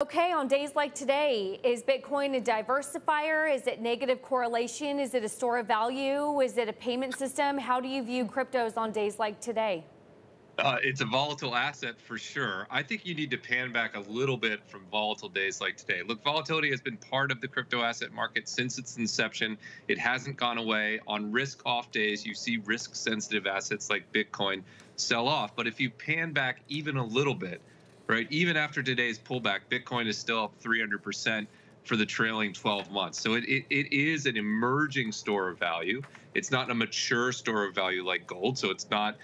Okay, on days like today, is Bitcoin a diversifier? Is it negative correlation? Is it a store of value? Is it a payment system? How do you view cryptos on days like today? It's a volatile asset for sure. I think you need to pan back a little bit from volatile days like today. Look, volatility has been part of the crypto asset market since its inception. It hasn't gone away. On risk off days, you see risk sensitive assets like Bitcoin sell off. But if you pan back even a little bit, right, even after today's pullback, Bitcoin is still up 300% for the trailing 12 months. So it is an emerging store of value. It's not a mature store of value like gold, so it's not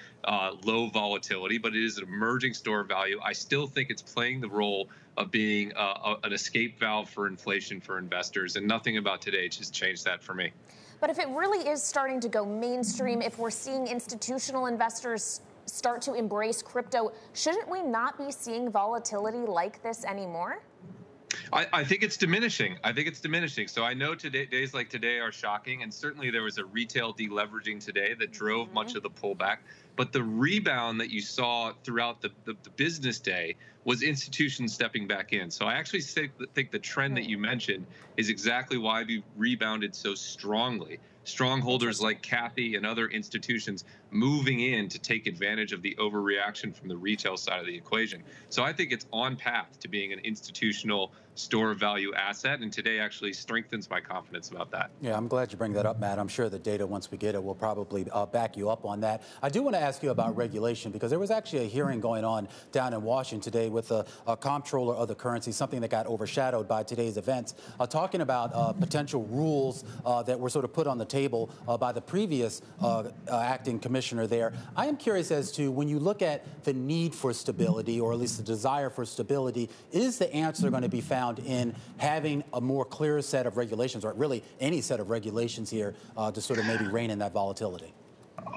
low volatility, but it is an emerging store of value. I still think it's playing the role of being an escape valve for inflation for investors, and nothing about today just changed that for me. But if it really is starting to go mainstream, if we're seeing institutional investors start to embrace crypto, shouldn't we not be seeing volatility like this anymore? I think it's diminishing. I think it's diminishing. So I know days like today are shocking, and certainly there was a retail deleveraging today that drove much of the pullback. But the rebound that you saw throughout the business day was institutions stepping back in. So I actually think the trend that you mentioned is exactly why we rebounded so strongly. Strongholders like Kathy and other institutions moving in to take advantage of the overreaction from the retail side of the equation. So I think it's on path to being an institutional store of value asset, and today actually strengthens my confidence about that. Yeah, I'm glad you bring that up, Matt. I'm sure the data, once we get it, will probably back you up on that. I do want to ask you about regulation, because there was actually a hearing going on down in Washington today with a comptroller of the currency, something that got overshadowed by today's events, talking about potential rules that were sort of put on the table by the previous acting commissioner there. I am curious as to, when you look at the need for stability, or at least the desire for stability, is the answer going to be found in having a more clear set of regulations, or really any set of regulations here, to sort of maybe rein in that volatility?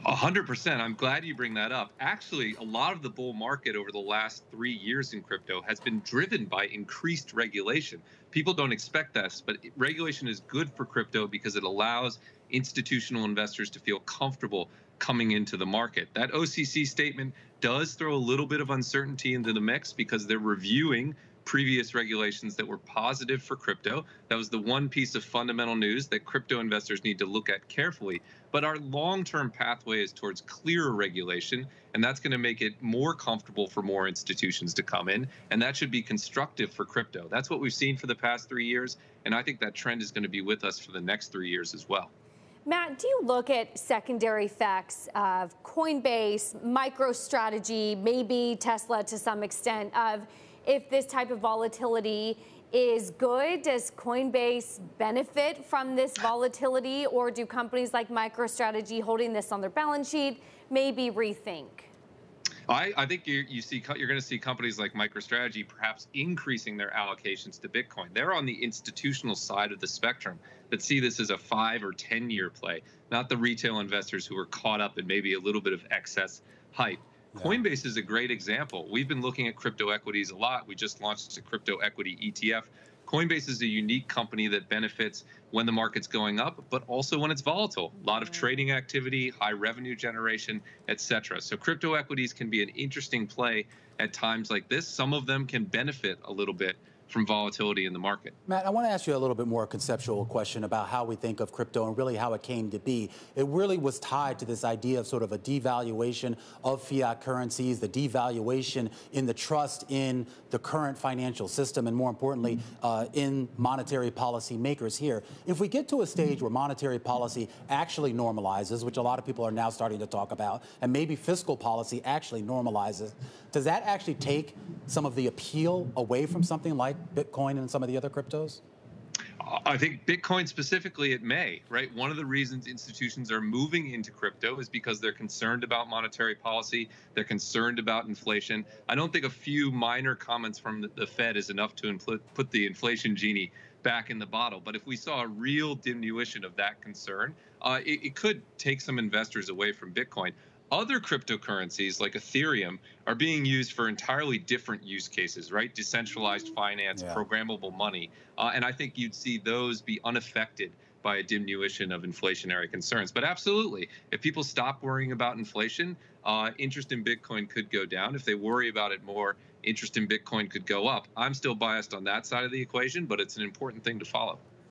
100%. I'm glad you bring that up. Actually, a lot of the bull market over the last 3 years in crypto has been driven by increased regulation. People don't expect this, but regulation is good for crypto because it allows institutional investors to feel comfortable coming into the market. That OCC statement does throw a little bit of uncertainty into the mix, because they're reviewing previous regulations that were positive for crypto. That was the one piece of fundamental news that crypto investors need to look at carefully. But our long-term pathway is towards clearer regulation, and that's going to make it more comfortable for more institutions to come in, and that should be constructive for crypto. That's what we've seen for the past 3 years, and I think that trend is going to be with us for the next 3 years as well. Matt, do you look at secondary effects of Coinbase, MicroStrategy, maybe Tesla to some extent, of if this type of volatility is good? Does Coinbase benefit from this volatility, or do companies like MicroStrategy holding this on their balance sheet maybe rethink? I think you're going to see companies like MicroStrategy perhaps increasing their allocations to Bitcoin. They're on the institutional side of the spectrum that see this as a 5 or 10-year play, not the retail investors who are caught up in maybe a little bit of excess hype. Yeah. Coinbase is a great example. We've been looking at crypto equities a lot. We just launched a crypto equity ETF. Coinbase is a unique company that benefits when the market's going up, but also when it's volatile. A lot of trading activity, high revenue generation, etc. So crypto equities can be an interesting play at times like this. Some of them can benefit a little bit from volatility in the market. Matt, I want to ask you a little bit more conceptual question about how we think of crypto and really how it came to be. It really was tied to this idea of sort of a devaluation of fiat currencies, the devaluation in the trust in the current financial system, and more importantly, in monetary policy makers here. If we get to a stage where monetary policy actually normalizes, which a lot of people are now starting to talk about, and maybe fiscal policy actually normalizes, does that actually take some of the appeal away from something like Bitcoin and some of the other cryptos? I think Bitcoin specifically, it may, right? One of the reasons institutions are moving into crypto is because they're concerned about monetary policy. They're concerned about inflation. I don't think a few minor comments from the Fed is enough to put the inflation genie back in the bottle. But if we saw a real diminution of that concern, it could take some investors away from Bitcoin. Other cryptocurrencies like Ethereum are being used for entirely different use cases, right? Decentralized finance, programmable money. And I think you'd see those be unaffected by a diminution of inflationary concerns. But absolutely, if people stop worrying about inflation, interest in Bitcoin could go down. If they worry about it more, interest in Bitcoin could go up. I'm still biased on that side of the equation, but it's an important thing to follow.